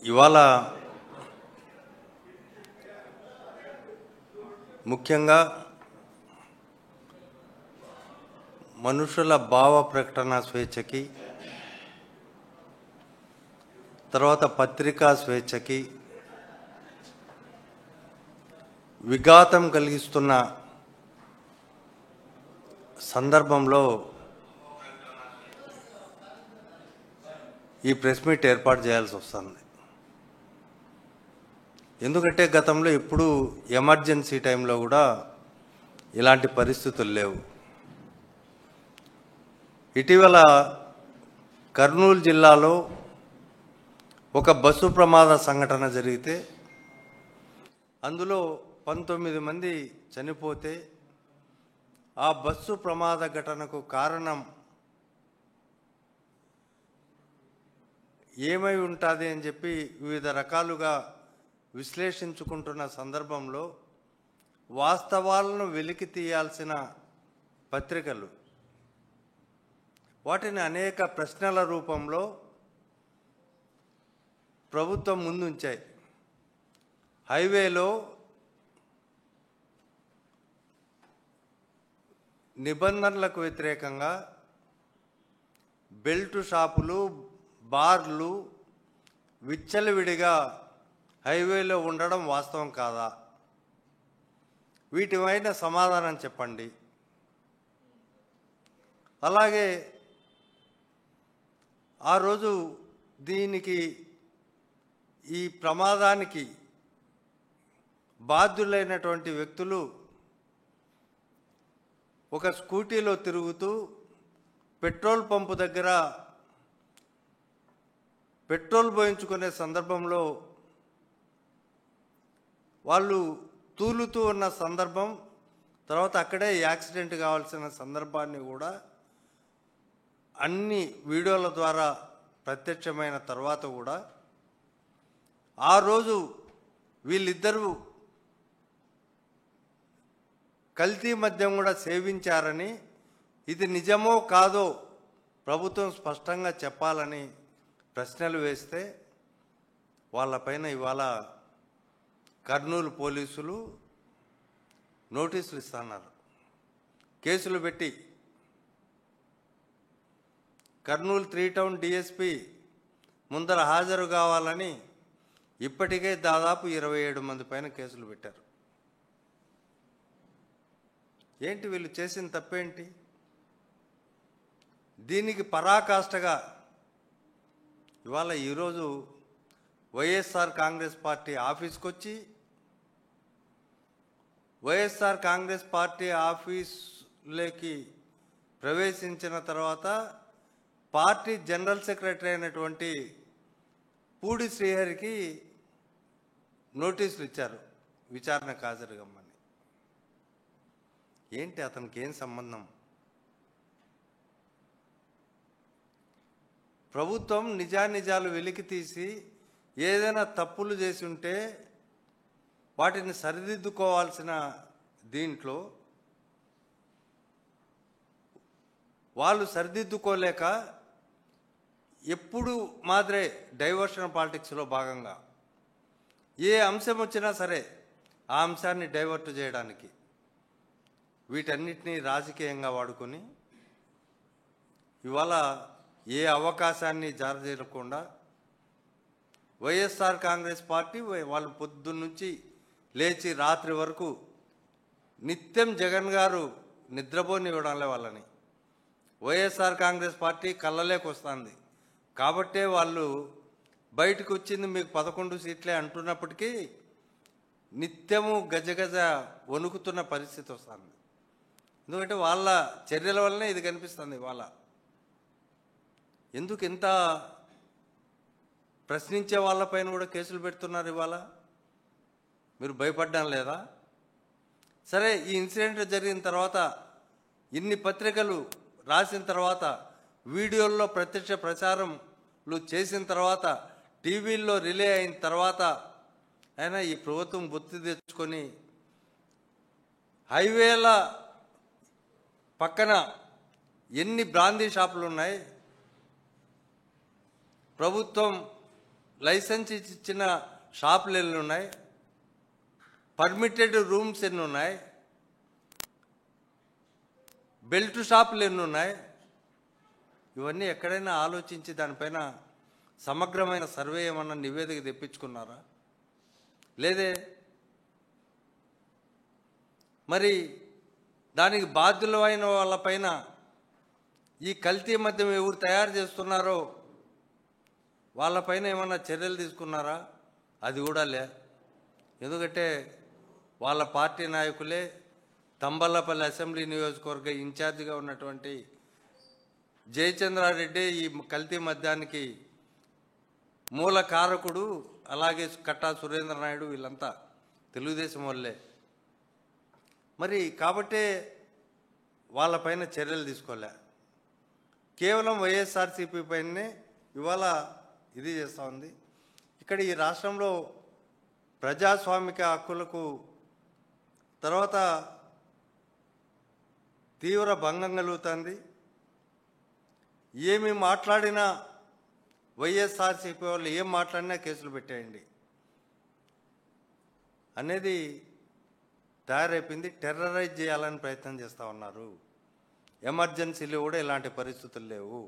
ఇవాళ ముఖ్యంగా మనుషుల భావ ప్రకటన స్వేచ్ఛకి, తర్వాత పత్రికా స్వేచ్ఛకి విఘాతం కలిగిస్తున్న సందర్భంలో ఈ ప్రెస్ మీట్ ఏర్పాటు చేయాల్సి వస్తుంది. ఎందుకంటే గతంలో ఎప్పుడు ఎమర్జెన్సీ టైంలో కూడా ఇలాంటి పరిస్థితులు లేవు. ఇటీవల కర్నూలు జిల్లాలో ఒక బస్సు ప్రమాద సంఘటన జరిగితే అందులో 19 మంది చనిపోతే ఆ బస్సు ప్రమాద ఘటనకు కారణం ఏమై ఉంటుంది అని చెప్పి వివిధ రకాలుగా విశ్లేషించుకుంటున్న సందర్భంలో వాస్తవాలను వెలికి తీయాల్సిన పత్రికలు వాటిని అనేక ప్రశ్నల రూపంలో ప్రభుత్వం ముందుంచాయి. హైవేలో నిబంధనలకు వ్యతిరేకంగా బెల్ట్ షాపులు, బార్లు విచ్చలవిడిగా హైవేలో ఉండడం వాస్తవం కాదా? వీటిపైన సమాధానం చెప్పండి. అలాగే ఆ రోజు దీనికి ఈ ప్రమాదానికి బాధ్యులైనటువంటి వ్యక్తులు ఒక స్కూటీలో తిరుగుతూ పెట్రోల్ పంపు దగ్గర పెట్రోల్ పోయించుకునే సందర్భంలో వాళ్ళు తూలుతూ ఉన్న సందర్భం, తర్వాత అక్కడే యాక్సిడెంట్ కావాల్సిన సందర్భాన్ని కూడా అన్ని వీడియోల ద్వారా ప్రత్యక్షమైన తర్వాత కూడా ఆ రోజు వీళ్ళిద్దరూ కల్తీ మద్యం కూడా సేవించారని, ఇది నిజమో కాదో ప్రభుత్వం స్పష్టంగా చెప్పాలని ప్రశ్నలు వేస్తే వాళ్ళపైన ఇవాళ కర్నూలు పోలీసులు నోటీసులు ఇస్తున్నారు. కేసులు పెట్టి కర్నూలు 3 టౌన్ డిఎస్పి ముందర హాజరు కావాలని ఇప్పటికే దాదాపు 27 మంది పైన కేసులు పెట్టారు. ఏంటి వీళ్ళు చేసిన తప్పేంటి? దీనికి పరాకాష్ఠగా ఇవాళ ఈరోజు వైఎస్ఆర్ కాంగ్రెస్ పార్టీ ఆఫీస్కి వచ్చి వైఎస్ఆర్ కాంగ్రెస్ పార్టీ ఆఫీసులోకి ప్రవేశించిన తర్వాత పార్టీ జనరల్ సెక్రటరీ అయినటువంటి పూడి శ్రీహరికి నోటీసులు ఇచ్చారు విచారణకు హాజరుగమ్మని. ఏంటి అతనికి ఏం సంబంధం? ప్రభుత్వం నిజానిజాలు వెలికి తీసి ఏదైనా తప్పులు చేసి ఉంటే వాటిని సరిదిద్దుకోవాల్సిన దీంట్లో వాళ్ళు సరిదిద్దుకోలేక ఎప్పుడు మాదిరే డైవర్షన్ పాలిటిక్స్లో భాగంగా ఏ అంశం వచ్చినా సరే ఆ అంశాన్ని డైవర్ట్ చేయడానికి వీటన్నిటినీ రాజకీయంగా వాడుకొని ఇవాళ ఏ అవకాశాన్ని జారజేయకుండా వైఎస్ఆర్ కాంగ్రెస్ పార్టీ వాళ్ళు పొద్దున్నుంచి లేచి రాత్రి వరకు నిత్యం జగన్ గారు నిద్రపోనివ్వడంలే వాళ్ళని. వైఎస్ఆర్ కాంగ్రెస్ పార్టీ కళ్ళలేకి వస్తుంది కాబట్టే వాళ్ళు బయటకు వచ్చింది మీకు 11 సీట్లే అంటున్నప్పటికీ నిత్యము గజగజ వణుకుతున్న పరిస్థితి వస్తుంది. ఎందుకంటే వాళ్ళ చర్యల వల్లనే ఇది కనిపిస్తుంది. వాళ్ళ ఎందుకు ఇంత ప్రశ్నించే వాళ్ళపైన కూడా కేసులు పెడుతున్నారు? ఇవాళ మీరు భయపడ్డం లేదా? సరే, ఈ ఇన్సిడెంట్ జరిగిన తర్వాత ఇన్ని పత్రికలు రాసిన తర్వాత వీడియోల్లో ప్రత్యక్ష ప్రచారంలు చేసిన తర్వాత టీవీల్లో రిలే అయిన తర్వాత అయినా ఈ ప్రభుత్వం గుర్తు తెచ్చుకొని హైవేల పక్కన ఎన్ని బ్రాందీ షాపులు ఉన్నాయి? ప్రభుత్వం లైసెన్స్ ఇచ్చిన షాపులు ఎన్ని ఉన్నాయి, పర్మిటెడ్ రూమ్స్ ఎన్ని ఉన్నాయి, బెల్ట్ షాపులు ఎన్ని ఉన్నాయి, ఇవన్నీ ఎక్కడైనా ఆలోచించి దానిపైన సమగ్రమైన సర్వే ఏమన్నా నివేదిక తెప్పించుకున్నారా? లేదే. మరి దానికి బాధ్యులైన వాళ్ళపైన ఈ కల్తీ మద్యం ఎవరు తయారు చేస్తున్నారో వాళ్ళపైన ఏమన్నా చర్యలు తీసుకున్నారా? అది కూడా లే. ఎందుకంటే వాళ్ళ పార్టీ నాయకులే తంబల్లపల్లి అసెంబ్లీ నియోజకవర్గ ఇన్ఛార్జిగా ఉన్నటువంటి జయచంద్రారెడ్డి ఈ కల్తీ మద్యానికి మూల కారకుడు. అలాగే కట్టా సురేంద్ర నాయుడు, వీళ్ళంతా తెలుగుదేశం వాళ్ళే. మరి కాబట్టే వాళ్ళపైన చర్యలు తీసుకోలే. కేవలం వైఎస్ఆర్సీపీ పైనే ఇవాళ ఇది చేస్తూ ఉంది. ఇక్కడ ఈ రాష్ట్రంలో ప్రజాస్వామిక హక్కులకు తర్వాత తీవ్ర భంగం కలుగుతుంది. ఏమి మాట్లాడినా వైఎస్ఆర్సీపీ వాళ్ళు ఏం మాట్లాడినా కేసులు పెట్టేయండి అనేది తయారైపోయింది. టెర్రరైజ్ చేయాలని ప్రయత్నం చేస్తూ ఉన్నారు. ఎమర్జెన్సీలో కూడా ఇలాంటి పరిస్థితులు లేవు.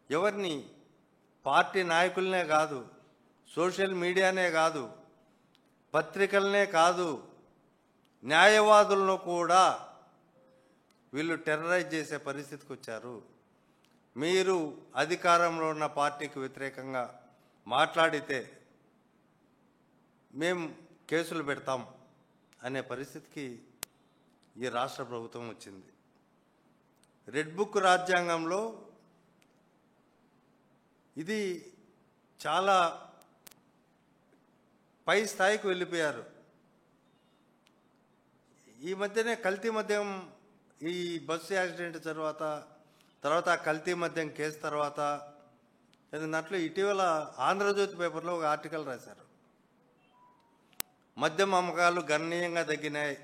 ఎవరిని, పార్టీ నాయకులనే కాదు, సోషల్ మీడియానే కాదు, పత్రికలనే కాదు, న్యాయవాదులను కూడా వీళ్ళు టెర్రరైజ్ చేసే పరిస్థితికి వచ్చారు. మీరు అధికారంలో ఉన్న పార్టీకి వ్యతిరేకంగా మాట్లాడితే మేము కేసులు పెడతాం అనే పరిస్థితికి ఈ రాష్ట్ర ప్రభుత్వం వచ్చింది. రెడ్ బుక్ రాజ్యాంగంలో ఇది చాలా పై స్థాయికి వెళ్ళిపోయారు. ఈ మధ్యనే కల్తీ మద్యం, ఈ బస్సు యాక్సిడెంట్ తర్వాత కల్తీ మద్యం కేసు తర్వాత దాంట్లో ఇటీవల ఆంధ్రజ్యోతి పేపర్లో ఒక ఆర్టికల్ రాశారు. మద్యం అమ్మకాలు గణనీయంగా తగ్గినాయి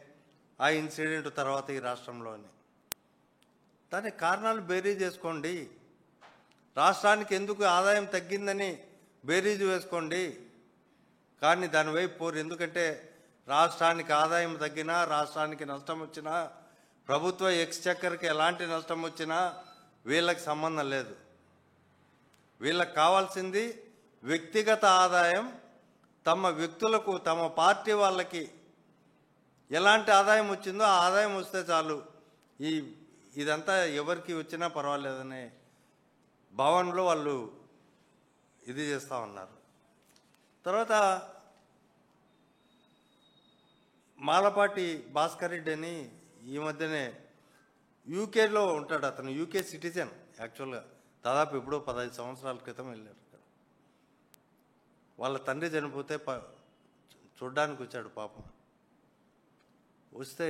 ఆ ఇన్సిడెంట్ తర్వాత ఈ రాష్ట్రంలోని. దానికి కారణాలు బేరీజ్ చేసుకోండి. రాష్ట్రానికి ఎందుకు ఆదాయం తగ్గిందని బేరీజు వేసుకోండి, కానీ దానివైపు పోరు. ఎందుకంటే రాష్ట్రానికి ఆదాయం తగ్గినా, రాష్ట్రానికి నష్టం వచ్చినా, ప్రభుత్వ ఎక్స్చెక్కర్కి ఎలాంటి నష్టం వచ్చినా వీళ్ళకి సంబంధం లేదు. వీళ్ళకి కావాల్సింది వ్యక్తిగత ఆదాయం. తమ వ్యక్తులకు, తమ పార్టీ వాళ్ళకి ఎలాంటి ఆదాయం వచ్చిందో ఆ ఆదాయం వస్తే చాలు, ఇదంతా ఎవరికి వచ్చినా పర్వాలేదనే భావనలో వాళ్ళు ఇది చేస్తూ ఉన్నారు. తర్వాత మాలపాటి భాస్కర్ రెడ్డి అని ఈ మధ్యనే యూకేలో ఉంటాడు. అతను యూకే సిటిజన్ యాక్చువల్గా. దాదాపు ఎప్పుడో 15 సంవత్సరాల క్రితం వెళ్ళాడు. వాళ్ళ తండ్రి చనిపోతే చూడ్డానికి వచ్చాడు పాపం. వస్తే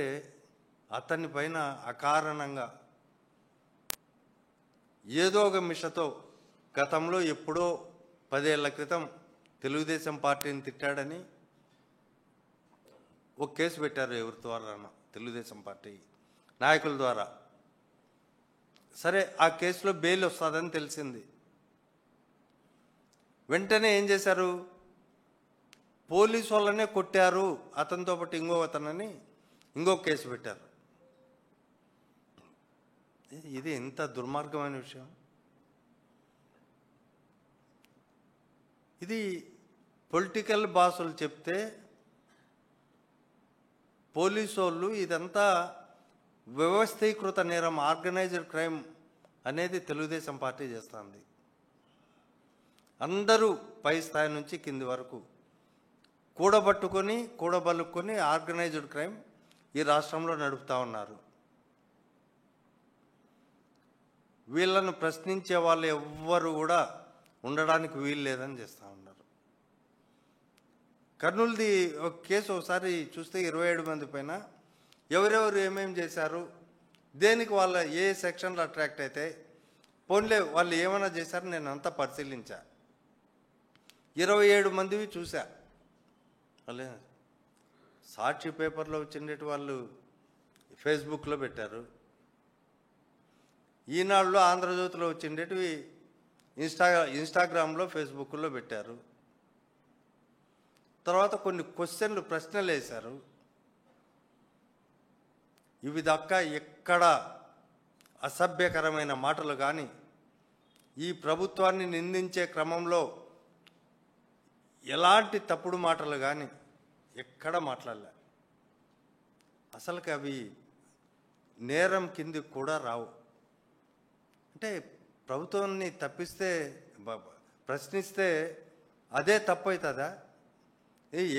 అతని పైన అకారణంగా ఏదో ఒక మిషతో గతంలో ఎప్పుడో 10 ఏళ్ల క్రితం తెలుగుదేశం పార్టీని తిట్టాడని ఒక కేసు పెట్టారు. ఎవరి ద్వారా? తెలుగుదేశం పార్టీ నాయకుల ద్వారా. సరే, ఆ కేసులో బెయిల్ వస్తుందని తెలిసింది. వెంటనే ఏం చేశారు? పోలీసు వాళ్ళనే కొట్టారు, అతనితో పాటు అతనని ఇంకొక కేసు పెట్టారు. ఇది ఎంత దుర్మార్గమైన విషయం. ఇది పొలిటికల్ బాసులు చెప్తే పోలీసు వాళ్ళు ఇదంతా వ్యవస్థీకృత నేరం, ఆర్గనైజ్డ్ క్రైమ్ అనేది తెలుగుదేశం పార్టీ చేస్తుంది. అందరూ పై స్థాయి నుంచి కింది వరకు కూడబలుక్కొని ఆర్గనైజ్డ్ క్రైమ్ ఈ రాష్ట్రంలో నడుపుతూ ఉన్నారు. వీళ్ళను ప్రశ్నించే వాళ్ళు ఎవ్వరు కూడా ఉండడానికి వీలు లేదని చేస్తూ ఉన్నారు. కర్నూలుది ఒక కేసు ఒకసారి చూస్తే 27 మంది పైన ఎవరెవరు ఏమేమి చేశారు, దేనికి వాళ్ళ ఏ సెక్షన్లు అట్రాక్ట్ అయితే పోన్లే వాళ్ళు ఏమైనా చేశారు నేను అంతా పరిశీలించా. 27 మందివి చూసా. వాళ్ళే సాక్షి పేపర్లో వచ్చిండేటి వాళ్ళు ఫేస్బుక్లో పెట్టారు. ఈనాడులో, ఆంధ్రజ్యోతిలో వచ్చిండేటివి ఇన్స్టాగ్రామ్లో ఫేస్బుక్లో పెట్టారు. తర్వాత కొన్ని ప్రశ్నలు వేశారు. ఇవి దక్క ఎక్కడ అసభ్యకరమైన మాటలు కానీ, ఈ ప్రభుత్వాన్ని నిందించే క్రమంలో ఎలాంటి తప్పుడు మాటలు కానీ ఎక్కడ మాట్లాడలే. అసలుకి అవి నేరం కిందికి కూడా రావు. అంటే ప్రభుత్వాన్ని ప్రశ్నిస్తే అదే తప్పు అవుతుందా?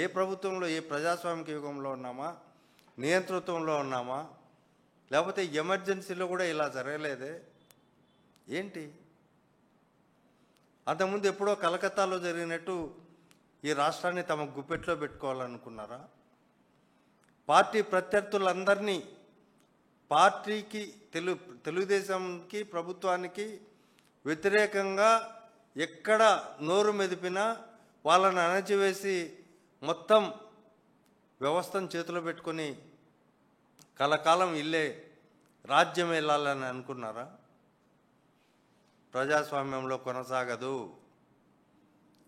ఏ ప్రభుత్వంలో, ఏ ప్రజాస్వామిక యుగంలో ఉన్నామా, నియంతృత్వంలో ఉన్నామా, లేకపోతే ఎమర్జెన్సీలో కూడా ఇలా జరగలేదే ఏంటి? అంతకుముందు ఎప్పుడో కలకత్తాలో జరిగినట్టు ఈ రాష్ట్రాన్ని తమ గుప్పెట్లో పెట్టుకోవాలనుకున్నారా? పార్టీ ప్రత్యర్థులందరినీ పార్టీకి తెలుగుదేశంకి ప్రభుత్వానికి వ్యతిరేకంగా ఎక్కడ నోరు మెదిపినా వాళ్ళని అణచివేసి మొత్తం వ్యవస్థను చేతిలో పెట్టుకొని కలకాలం ఇల్లే రాజ్యం వెళ్ళాలని అనుకున్నారా? ప్రజాస్వామ్యంలో కొనసాగదు.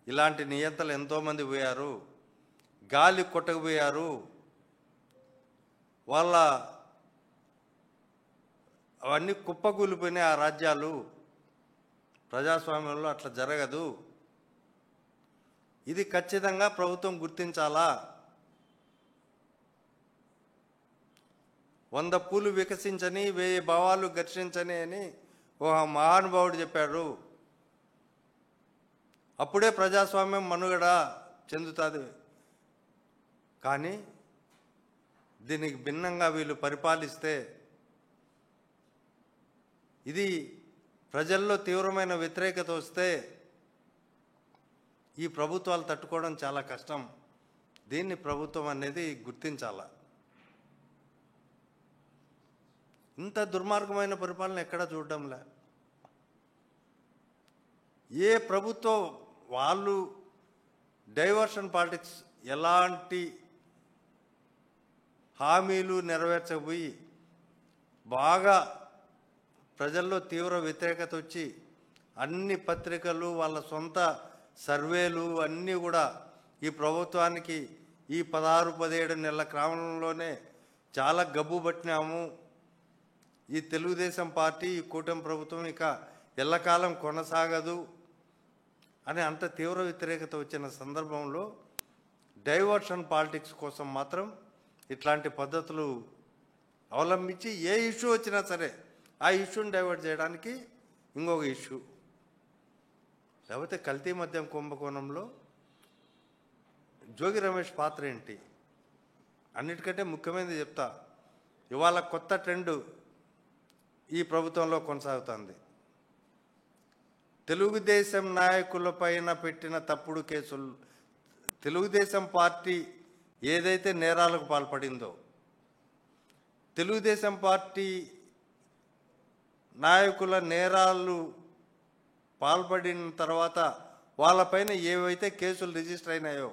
ఇలాంటి నియంతలు ఎంతోమంది పోయారు, గాలి కొట్టకపోయారు. అవన్నీ కుప్పకూలిపోయినాయి ఆ రాజ్యాలు. ప్రజాస్వామ్యంలో అట్లా జరగదు. ఇది ఖచ్చితంగా ప్రభుత్వం గుర్తించాలా. 100 పూలు వికసించని 1000 భావాలు ఘర్షించని అని ఒక మహానుభావుడు చెప్పాడు. అప్పుడే ప్రజాస్వామ్యం మనుగడ చెందుతుంది. కానీ దీనికి భిన్నంగా వీళ్ళు పరిపాలిస్తే ఇది ప్రజల్లో తీవ్రమైన వ్యతిరేకత వస్తే ఈ ప్రభుత్వాలు తట్టుకోవడం చాలా కష్టం. దీన్ని ప్రభుత్వం అనేది గుర్తించాల. ఇంత దుర్మార్గమైన పరిపాలన ఎక్కడా చూడడంలే. ఏ ప్రభుత్వం వాళ్ళు డైవర్షన్ పాలిటిక్స్, ఎలాంటి హామీలు నెరవేర్చకపోయి బాగా ప్రజల్లో తీవ్ర వ్యతిరేకత వచ్చి అన్ని పత్రికలు వాళ్ళ సొంత సర్వేలు అన్నీ కూడా ఈ ప్రభుత్వానికి ఈ 16-17 నెలల క్రమంలోనే చాలా గబ్బు పట్టినాము, ఈ తెలుగుదేశం పార్టీ, ఈ కూటమి ప్రభుత్వం ఇక ఎల్లకాలం కొనసాగదు అని అంత తీవ్ర వ్యతిరేకత వచ్చిన సందర్భంలో డైవర్షన్ పాలిటిక్స్ కోసం మాత్రం ఇట్లాంటి పద్ధతులు అవలంబించి ఏ ఇష్యూ వచ్చినా సరే ఆ ఇష్యూని డైవర్ట్ చేయడానికి ఇంకొక ఇష్యూ. లేకపోతే కల్తీ మద్యం కుంభకోణంలో జోగి రమేష్ పాత్ర ఏంటి? అన్నిటికంటే ముఖ్యమైనది చెప్తా. ఇవాళ కొత్త ట్రెండ్ ఈ ప్రభుత్వంలో కొనసాగుతుంది. తెలుగుదేశం నాయకులపైన పెట్టిన తప్పుడు కేసులు, తెలుగుదేశం పార్టీ ఏదైతే నేరాలకు పాల్పడిందో, తెలుగుదేశం పార్టీ నాయకుల నేరాలు పాల్పడిన తర్వాత వాళ్ళపైన ఏవైతే కేసులు రిజిస్టర్ అయినాయో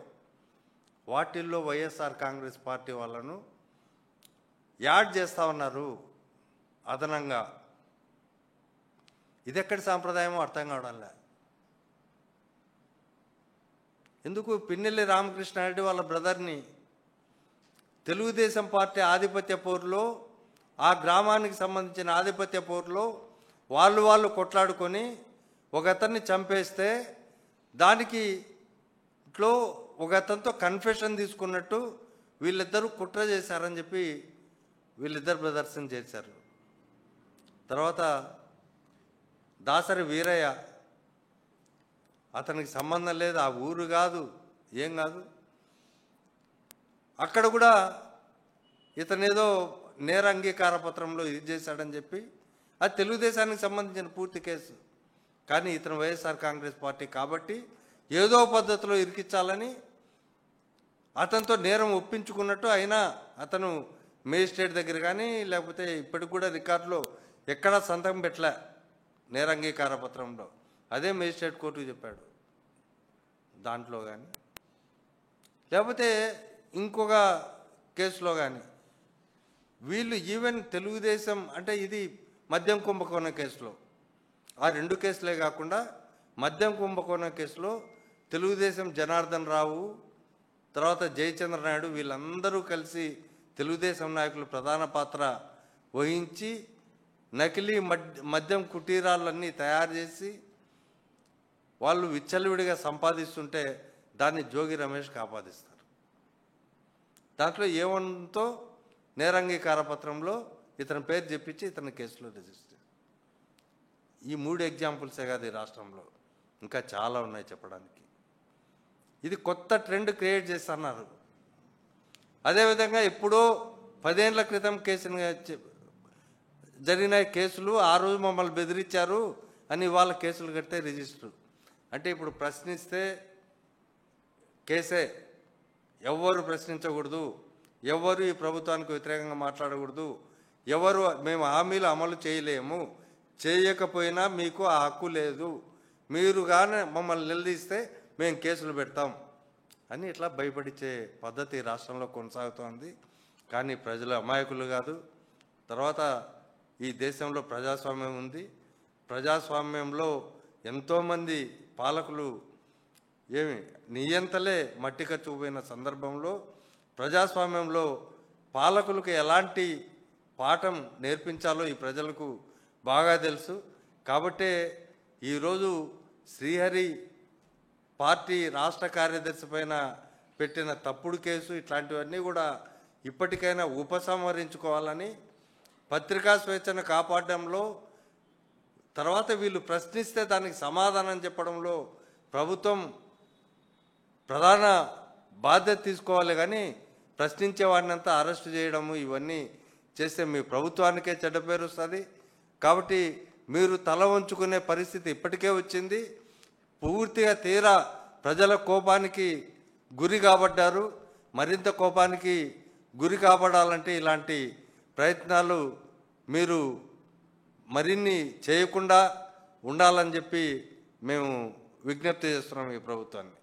వాటిల్లో వైఎస్ఆర్ కాంగ్రెస్ పార్టీ వాళ్ళను యాడ్ చేస్తూ ఉన్నారు అదనంగా. ఇది ఎక్కడి సాంప్రదాయమో అర్థం కావడంలే. ఎందుకు పిన్నెల్లి రామకృష్ణారెడ్డి వాళ్ళ బ్రదర్ని తెలుగుదేశం పార్టీ ఆధిపత్య పోరులో, ఆ గ్రామానికి సంబంధించిన ఆధిపత్య పోరులో వాళ్ళు కొట్లాడుకొని ఒక అతన్ని చంపేస్తే దానికి ఇట్లో ఒక అతనితో కన్ఫెషన్ తీసుకున్నట్టు వీళ్ళిద్దరూ కుట్ర చేశారని చెప్పి వీళ్ళిద్దరు బ్రదర్స్ని చేశారు. తర్వాత దాసరి వీరయ్య, అతనికి సంబంధం లేదు, ఆ ఊరు కాదు, ఏం కాదు. అక్కడ కూడా ఇతనేదో నేర అంగీకార పత్రంలో ఇది చేశాడని చెప్పి అది తెలుగుదేశానికి సంబంధించిన పూర్తి కేసు. కానీ ఇతను వైఎస్ఆర్ కాంగ్రెస్ పార్టీ కాబట్టి ఏదో పద్ధతిలో ఇరికించాలని అతనితో నేరం ఒప్పించుకున్నట్టు, అయినా అతను మేజిస్ట్రేట్ దగ్గర కానీ లేకపోతే ఇప్పటికి కూడా రికార్డులో ఎక్కడా సంతకం పెట్టలే నేరంగీకార పత్రంలో. అదే మేజిస్ట్రేట్ కోర్టుకు చెప్పాడు దాంట్లో కానీ, లేకపోతే ఇంకొక కేసులో కానీ. వీళ్ళు ఈవెన్ తెలుగుదేశం అంటే ఇది మద్యం కుంభకోణం కేసులో, ఆ 2 కేసులే కాకుండా మద్యం కుంభకోణం కేసులో తెలుగుదేశం జనార్దన్ రావు, తర్వాత జయచంద్ర నాయుడు వీళ్ళందరూ కలిసి తెలుగుదేశం నాయకులు ప్రధాన పాత్ర వహించి నకిలీ మద్యం కుటీరాలన్నీ తయారు చేసి వాళ్ళు విచ్చలవిడిగా సంపాదిస్తుంటే దాన్ని జోగి రమేష్కి ఆపాదిస్తారు. దాంట్లో ఏమంతో నేరంగీకార పత్రంలో ఇతని పేరు చెప్పించి ఇతని కేసులో రిజిస్టర్. ఈ 3 ఎగ్జాంపుల్సే కాదు ఈ రాష్ట్రంలో, ఇంకా చాలా ఉన్నాయి చెప్పడానికి. ఇది కొత్త ట్రెండ్ క్రియేట్ చేస్తున్నారు. అదేవిధంగా ఎప్పుడో 10 ఏళ్ల క్రితం జరిగిన కేసులు ఆ రోజు మమ్మల్ని బెదిరించారు అని వాళ్ళ కేసులు కడితే రిజిస్టర్. అంటే ఇప్పుడు ప్రశ్నిస్తే కేసే, ఎవరు ప్రశ్నించకూడదు, ఎవరు ఈ ప్రభుత్వానికి వ్యతిరేకంగా మాట్లాడకూడదు, ఎవరు మేము హామీలు అమలు చేయలేము, చేయకపోయినా మీకు ఆ హక్కు లేదు, మీరు కానీ మమ్మల్ని నిలదీస్తే మేము కేసులు పెడతాం అని ఇట్లా భయపడిచ్చే పద్ధతి రాష్ట్రంలో కొనసాగుతోంది. కానీ ప్రజలు అమాయకులు కాదు. తర్వాత ఈ దేశంలో ప్రజాస్వామ్యం ఉంది. ప్రజాస్వామ్యంలో ఎంతోమంది పాలకులు నియంతలే మట్టిక చూపిన సందర్భంలో ప్రజాస్వామ్యంలో పాలకులకు ఎలాంటి పాఠం నేర్పించాలో ఈ ప్రజలకు బాగా తెలుసు. కాబట్టే ఈరోజు శ్రీహరి పార్టీ రాష్ట్ర కార్యదర్శి పైన పెట్టిన తప్పుడు కేసు ఇట్లాంటివన్నీ కూడా ఇప్పటికైనా ఉపసంహరించుకోవాలని, పత్రికా స్వేచ్ఛను కాపాడడంలో, తర్వాత వీళ్ళు ప్రశ్నిస్తే దానికి సమాధానం చెప్పడంలో ప్రభుత్వం ప్రధాన బాధ్యత తీసుకోవాలి. కానీ ప్రశ్నించే వాడినంతా అరెస్ట్ చేయడము ఇవన్నీ చేస్తే మీ ప్రభుత్వానికే చెడ్డ పేరు వస్తుంది. కాబట్టి మీరు తల వంచుకునే పరిస్థితి ఇప్పటికే వచ్చింది. పూర్తిగా తీరా ప్రజల కోపానికి గురి కాబడ్డారు. మరింత కోపానికి గురి కాబడాలంటే ఇలాంటి ప్రయత్నాలు మీరు మరిన్ని చేయకుండా ఉండాలని చెప్పి మేము విజ్ఞప్తి చేస్తున్నాం ఈ ప్రభుత్వాన్ని.